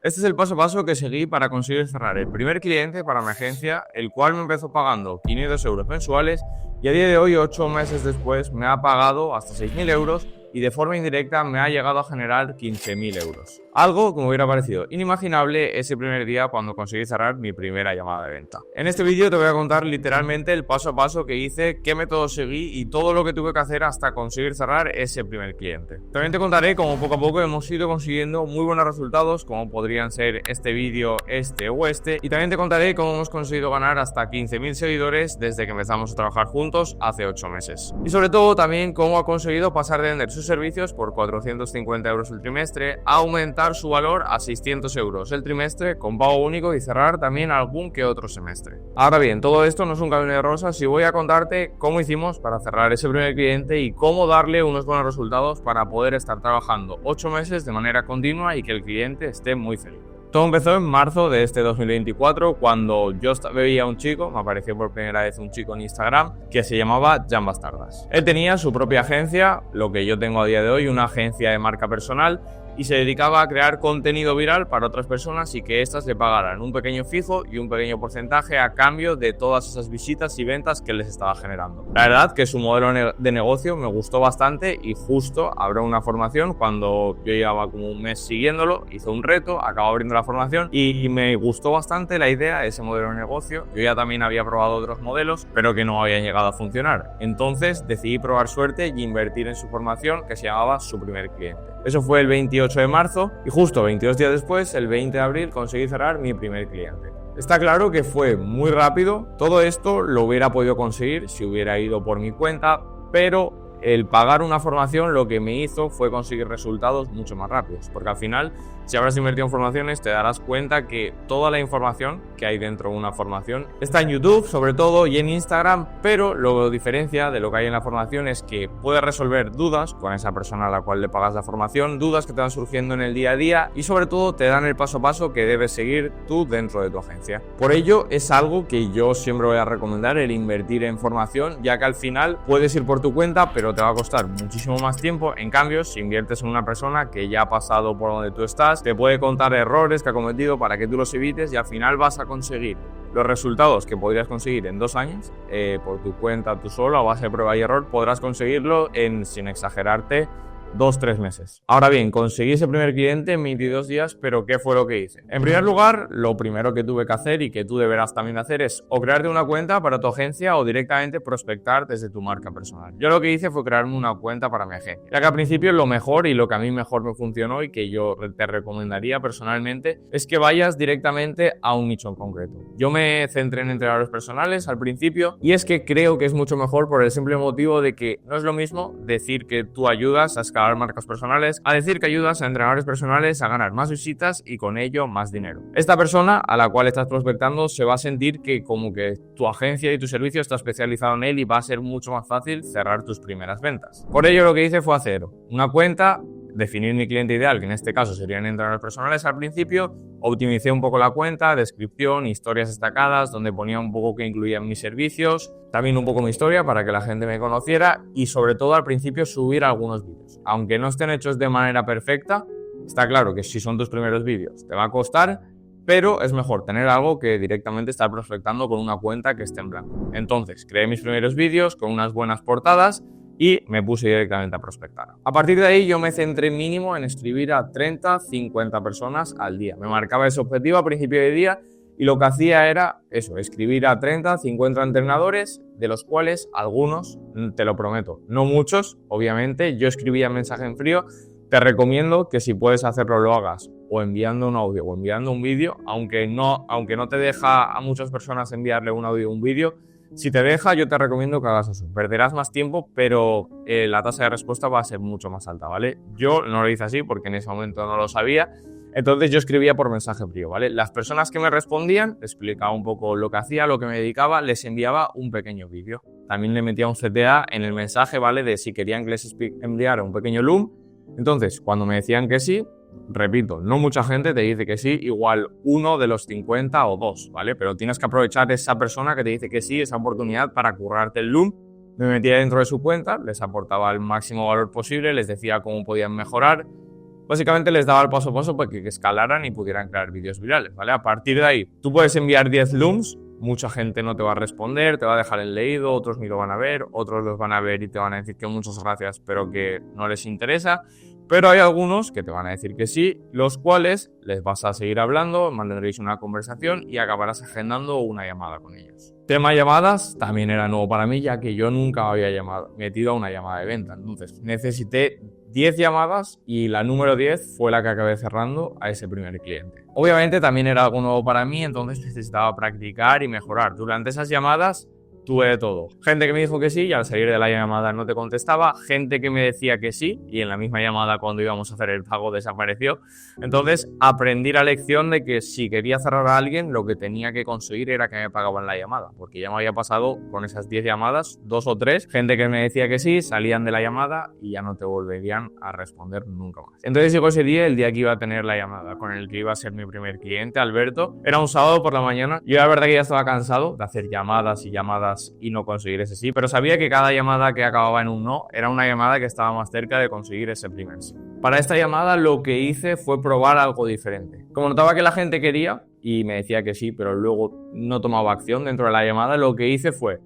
Este es el paso a paso que seguí para conseguir cerrar el primer cliente para mi agencia, el cual me empezó pagando 500 euros mensuales y a día de hoy, 8 meses después, me ha pagado hasta 6.000 euros y de forma indirecta me ha llegado a generar 15.000 euros. Algo que me hubiera parecido inimaginable ese primer día cuando conseguí cerrar mi primera llamada de venta. En este vídeo te voy a contar literalmente el paso a paso que hice, qué método seguí y todo lo que tuve que hacer hasta conseguir cerrar ese primer cliente. También te contaré cómo poco a poco hemos ido consiguiendo muy buenos resultados, como podrían ser este vídeo, este o este, y también te contaré cómo hemos conseguido ganar hasta 15.000 seguidores desde que empezamos a trabajar juntos hace 8 meses. Y sobre todo también cómo ha conseguido pasar de vender sus servicios por 450 euros el trimestre a aumentar su valor a 600 euros el trimestre con pago único y cerrar también algún que otro semestre. Ahora bien, todo esto no es un camino de rosas y voy a contarte cómo hicimos para cerrar ese primer cliente y cómo darle unos buenos resultados para poder estar trabajando 8 meses de manera continua y que el cliente esté muy feliz. Todo empezó en marzo de este 2024 cuando yo veía a un chico, me apareció por primera vez un chico en Instagram que se llamaba Jan Bastardas. Él tenía su propia agencia, lo que yo tengo a día de hoy, una agencia de marca personal, y se dedicaba a crear contenido viral para otras personas y que éstas le pagaran un pequeño fijo y un pequeño porcentaje a cambio de todas esas visitas y ventas que les estaba generando. La verdad que su modelo de negocio me gustó bastante y justo abrió una formación cuando yo llevaba como un mes siguiéndolo, hice un reto, acabo abriendo la formación y me gustó bastante la idea de ese modelo de negocio. Yo ya también había probado otros modelos, pero que no habían llegado a funcionar. Entonces decidí probar suerte y invertir en su formación que se llamaba Su Primer Cliente. Eso fue el 28 de marzo y justo 22 días después, el 20 de abril, conseguí cerrar mi primer cliente. Está claro que fue muy rápido, todo esto lo hubiera podido conseguir si hubiera ido por mi cuenta, pero el pagar una formación lo que me hizo fue conseguir resultados mucho más rápidos, porque al final, si habrás invertido en formaciones, te darás cuenta que toda la información que hay dentro de una formación está en YouTube, sobre todo, y en Instagram, pero lo que diferencia de lo que hay en la formación es que puedes resolver dudas con esa persona a la cual le pagas la formación, dudas que te van surgiendo en el día a día y sobre todo te dan el paso a paso que debes seguir tú dentro de tu agencia. Por ello, es algo que yo siempre voy a recomendar, el invertir en formación, ya que al final puedes ir por tu cuenta, pero te va a costar muchísimo más tiempo. En cambio, si inviertes en una persona que ya ha pasado por donde tú estás, te puede contar errores que ha cometido para que tú los evites y al final vas a conseguir los resultados que podrías conseguir en 2 años por tu cuenta, tú solo, a base de prueba y error, podrás conseguirlo en, sin exagerarte, 2-3 meses. Ahora bien, conseguí ese primer cliente en 22 días, pero ¿qué fue lo que hice? En primer lugar, lo primero que tuve que hacer y que tú deberás también hacer es o crearte una cuenta para tu agencia o directamente prospectar desde tu marca personal. Yo lo que hice fue crearme una cuenta para mi agencia, ya que al principio lo mejor y lo que a mí mejor me funcionó y que yo te recomendaría personalmente es que vayas directamente a un nicho en concreto. Yo me centré en entrenadores personales al principio y es que creo que es mucho mejor por el simple motivo de que no es lo mismo decir que tú ayudas a escalar marcas personales a decir que ayudas a entrenadores personales a ganar más visitas y con ello más dinero. Esta persona a la cual estás prospectando se va a sentir que como que tu agencia y tu servicio está especializado en él y va a ser mucho más fácil cerrar tus primeras ventas. Por ello lo que hice fue hacer una cuenta, definir mi cliente ideal, que en este caso serían entrenadores personales al principio, optimicé un poco la cuenta, descripción, historias destacadas, donde ponía un poco que incluían mis servicios, también un poco mi historia para que la gente me conociera y sobre todo al principio subir algunos vídeos. Aunque no estén hechos de manera perfecta, está claro que si son tus primeros vídeos te va a costar, pero es mejor tener algo que directamente estar prospectando con una cuenta que esté en blanco. Entonces, creé mis primeros vídeos con unas buenas portadas y me puse directamente a prospectar. A partir de ahí yo me centré mínimo en escribir a 30-50 personas al día. Me marcaba ese objetivo a principio de día y lo que hacía era eso, escribir a 30-50 entrenadores, de los cuales algunos, te lo prometo, no muchos, obviamente, yo escribía mensaje en frío. Te recomiendo que si puedes hacerlo lo hagas o enviando un audio o enviando un vídeo, aunque no te deja a muchas personas enviarle un audio o un vídeo. Si te deja, yo te recomiendo que hagas eso. Perderás más tiempo, pero la tasa de respuesta va a ser mucho más alta, ¿vale? Yo no lo hice así porque en ese momento no lo sabía. Entonces yo escribía por mensaje frío, ¿vale? Las personas que me respondían, les explicaba un poco lo que hacía, lo que me dedicaba, les enviaba un pequeño vídeo. También le metía un CTA en el mensaje, ¿vale? De si querían que les enviara un pequeño loom. Entonces, cuando me decían que sí, repito, no mucha gente te dice que sí, igual 1 de los 50 o 2, ¿vale? Pero tienes que aprovechar esa persona que te dice que sí, esa oportunidad para currarte el loom. Me metía dentro de su cuenta, les aportaba el máximo valor posible, les decía cómo podían mejorar. básicamente les daba el paso a paso para que escalaran y pudieran crear vídeos virales, ¿vale? A partir de ahí, tú puedes enviar 10 looms, mucha gente no te va a responder, te va a dejar en leído, otros ni lo van a ver, otros los van a ver y te van a decir que muchas gracias, pero que no les interesa. Pero hay algunos que te van a decir que sí, los cuales les vas a seguir hablando, mantendréis una conversación y acabarás agendando una llamada con ellos. Tema llamadas también era nuevo para mí, ya que yo nunca había metido a una llamada de venta. Entonces necesité 10 llamadas y la número 10 fue la que acabé cerrando a ese primer cliente. Obviamente también era algo nuevo para mí, entonces necesitaba practicar y mejorar. Durante esas llamadas tuve de todo. Gente que me dijo que sí y al salir de la llamada no te contestaba. Gente que me decía que sí y en la misma llamada cuando íbamos a hacer el pago desapareció. Entonces aprendí la lección de que si quería cerrar a alguien lo que tenía que conseguir era que me pagaban la llamada. Porque ya me había pasado con esas 10 llamadas, 2 o 3, gente que me decía que sí, salían de la llamada y ya no te volverían a responder nunca más. Entonces llegó ese día, el día que iba a tener la llamada con el que iba a ser mi primer cliente, Alberto. Era un sábado por la mañana. Yo la verdad que ya estaba cansado de hacer llamadas y llamadas y no conseguir ese sí, pero sabía que cada llamada que acababa en un no era una llamada que estaba más cerca de conseguir ese primer sí. Para esta llamada lo que hice fue probar algo diferente. Como notaba que la gente quería y me decía que sí, pero luego no tomaba acción dentro de la llamada, lo que hice fue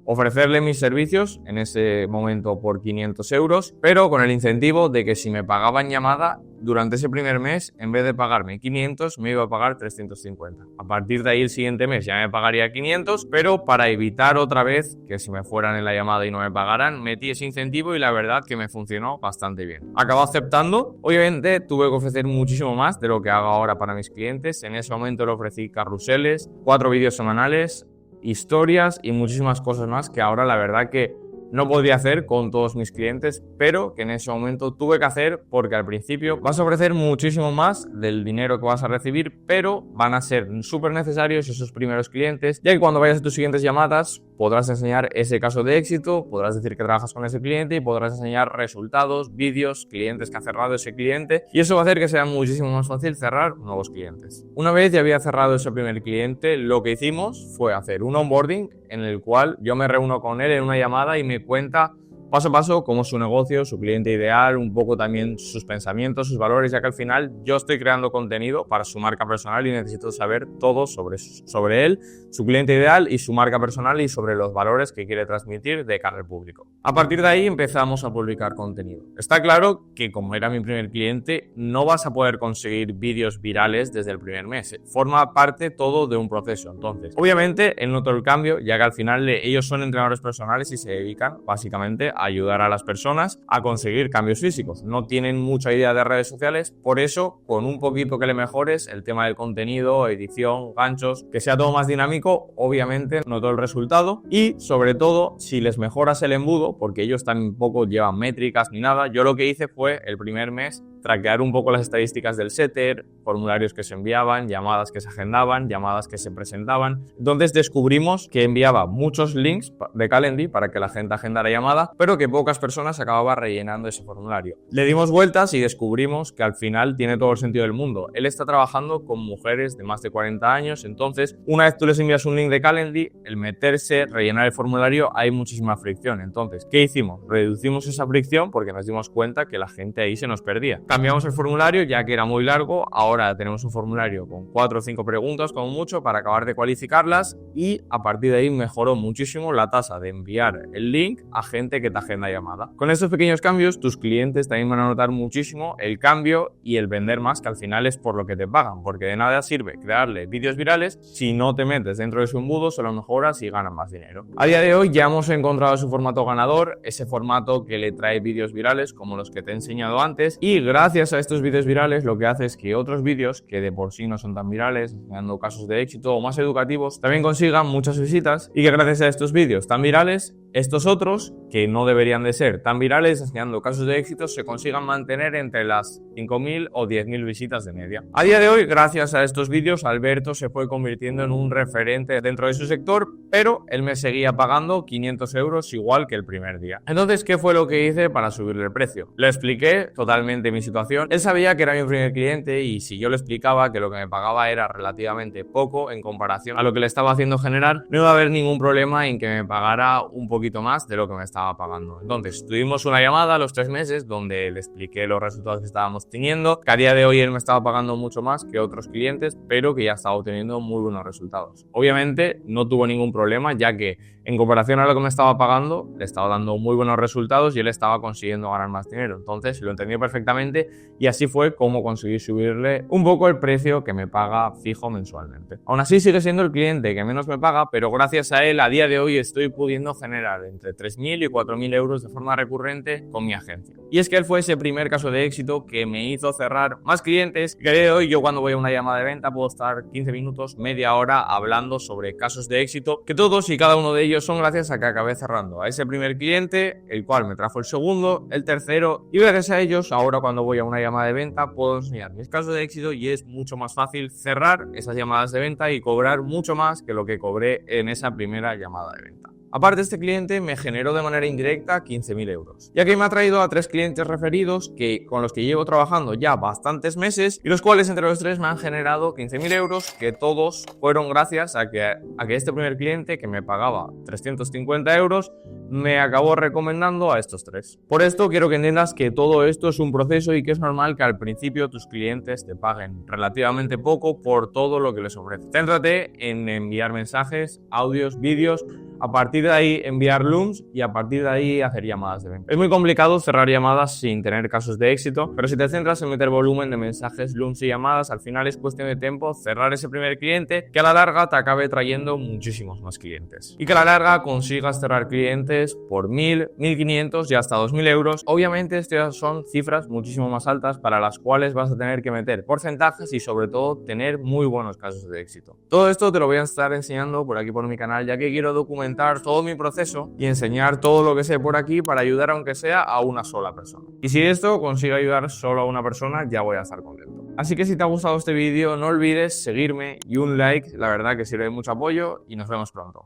ofrecerle mis servicios en ese momento por 500 euros, pero con el incentivo de que si me pagaban llamada durante ese primer mes, en vez de pagarme 500, me iba a pagar 350. A partir de ahí el siguiente mes ya me pagaría 500, pero para evitar otra vez que si me fueran en la llamada y no me pagaran, metí ese incentivo y la verdad que me funcionó bastante bien. Acabé aceptando. Obviamente tuve que ofrecer muchísimo más de lo que hago ahora para mis clientes. En ese momento le ofrecí carruseles, 4 vídeos semanales, historias y muchísimas cosas más que ahora la verdad que no podría hacer con todos mis clientes, pero que en ese momento tuve que hacer porque al principio vas a ofrecer muchísimo más del dinero que vas a recibir, pero van a ser súper necesarios esos primeros clientes, ya que cuando vayas a tus siguientes llamadas podrás enseñar ese caso de éxito, podrás decir que trabajas con ese cliente y podrás enseñar resultados, vídeos, clientes que ha cerrado ese cliente y eso va a hacer que sea muchísimo más fácil cerrar nuevos clientes. Una vez ya había cerrado ese primer cliente, lo que hicimos fue hacer un onboarding en el cual yo me reúno con él en una llamada y me cuenta paso a paso cómo es su negocio, su cliente ideal, un poco también sus pensamientos, sus valores, ya que al final yo estoy creando contenido para su marca personal y necesito saber todo sobre él, su cliente ideal y su marca personal y sobre los valores que quiere transmitir de cara al público. A partir de ahí empezamos a publicar contenido. Está claro que como era mi primer cliente, no vas a poder conseguir vídeos virales desde el primer mes. Forma parte todo de un proceso. Entonces, obviamente, él notó el cambio, ya que al final ellos son entrenadores personales y se dedican básicamente ayudar a las personas a conseguir cambios físicos. No tienen mucha idea de redes sociales, por eso con un poquito que le mejores el tema del contenido, edición, ganchos, que sea todo más dinámico, obviamente notó el resultado y sobre todo si les mejoras el embudo, porque ellos tampoco llevan métricas ni nada, yo lo que hice fue el primer mes traquear un poco las estadísticas del setter, formularios que se enviaban, llamadas que se agendaban, llamadas que se presentaban. Entonces descubrimos que enviaba muchos links de Calendly para que la gente agendara llamada, pero que pocas personas acababan rellenando ese formulario. Le dimos vueltas y descubrimos que al final tiene todo el sentido del mundo. Él está trabajando con mujeres de más de 40 años, entonces una vez tú les envías un link de Calendly, el meterse, rellenar el formulario, hay muchísima fricción. Entonces, ¿qué hicimos? Reducimos esa fricción porque nos dimos cuenta que la gente ahí se nos perdía. Cambiamos el formulario ya que era muy largo, ahora tenemos un formulario con 4 o 5 preguntas como mucho para acabar de cualificarlas y a partir de ahí mejoró muchísimo la tasa de enviar el link a gente que te agenda llamada. Con estos pequeños cambios tus clientes también van a notar muchísimo el cambio y el vender más, que al final es por lo que te pagan, porque de nada sirve crearle vídeos virales si no te metes dentro de su embudo, solo mejoras y ganas más dinero. A día de hoy ya hemos encontrado su formato ganador, ese formato que le trae vídeos virales como los que te he enseñado antes y gracias a estos vídeos virales lo que hace es que otros vídeos que de por sí no son tan virales, enseñando casos de éxito o más educativos, también consigan muchas visitas y que gracias a estos vídeos tan virales, estos otros, que no deberían de ser tan virales, enseñando casos de éxito, se consigan mantener entre las 5.000 o 10.000 visitas de media. A día de hoy, gracias a estos vídeos, Alberto se fue convirtiendo en un referente dentro de su sector, pero él me seguía pagando 500 euros igual que el primer día. Entonces, ¿qué fue lo que hice para subirle el precio? Le expliqué totalmente mi situación. Él sabía que era mi primer cliente y si yo le explicaba que lo que me pagaba era relativamente poco en comparación a lo que le estaba haciendo generar, no iba a haber ningún problema en que me pagara un poquito poquito más de lo que me estaba pagando. Entonces tuvimos una llamada a los 3 meses donde le expliqué los resultados que estábamos teniendo, que a día de hoy él me estaba pagando mucho más que otros clientes, pero que ya estaba obteniendo muy buenos resultados. Obviamente no tuvo ningún problema, ya que en comparación a lo que me estaba pagando, le estaba dando muy buenos resultados y él estaba consiguiendo ganar más dinero. Entonces lo entendió perfectamente y así fue como conseguí subirle un poco el precio que me paga fijo mensualmente. Aún así sigue siendo el cliente que menos me paga, pero gracias a él a día de hoy estoy pudiendo generar entre 3.000 y 4.000 euros de forma recurrente con mi agencia. Y es que él fue ese primer caso de éxito que me hizo cerrar más clientes, que a día de hoy yo cuando voy a una llamada de venta puedo estar 15 minutos, media hora hablando sobre casos de éxito, que todos y cada uno de ellos son gracias a que acabé cerrando a ese primer cliente, el cual me trajo el segundo, el tercero, y gracias a ellos ahora cuando voy a una llamada de venta puedo enseñar mis casos de éxito y es mucho más fácil cerrar esas llamadas de venta y cobrar mucho más que lo que cobré en esa primera llamada de venta. Aparte, este cliente me generó de manera indirecta 15.000 euros, ya que me ha traído a 3 clientes referidos con los que llevo trabajando ya bastantes meses y los cuales entre los 3 me han generado 15.000 euros, que todos fueron gracias a que este primer cliente que me pagaba 350 euros me acabó recomendando a estos 3. Por esto quiero que entiendas que todo esto es un proceso y que es normal que al principio tus clientes te paguen relativamente poco por todo lo que les ofreces. Céntrate en enviar mensajes, audios, vídeos, a partir de ahí enviar looms y a partir de ahí hacer llamadas de venta. Es muy complicado cerrar llamadas sin tener casos de éxito, pero si te centras en meter volumen de mensajes, looms y llamadas, al final es cuestión de tiempo cerrar ese primer cliente que a la larga te acabe trayendo muchísimos más clientes. Y que a la larga consigas cerrar clientes por 1.000, 1.500 y hasta 2.000 euros. Obviamente estas son cifras muchísimo más altas para las cuales vas a tener que meter porcentajes y sobre todo tener muy buenos casos de éxito. Todo esto te lo voy a estar enseñando por aquí por mi canal, ya que quiero documentar todo mi proceso y enseñar todo lo que sé por aquí para ayudar aunque sea a una sola persona. Y si esto consigue ayudar solo a una persona, ya voy a estar contento. Así que si te ha gustado este vídeo, no olvides seguirme y un like, la verdad que sirve de mucho apoyo y nos vemos pronto.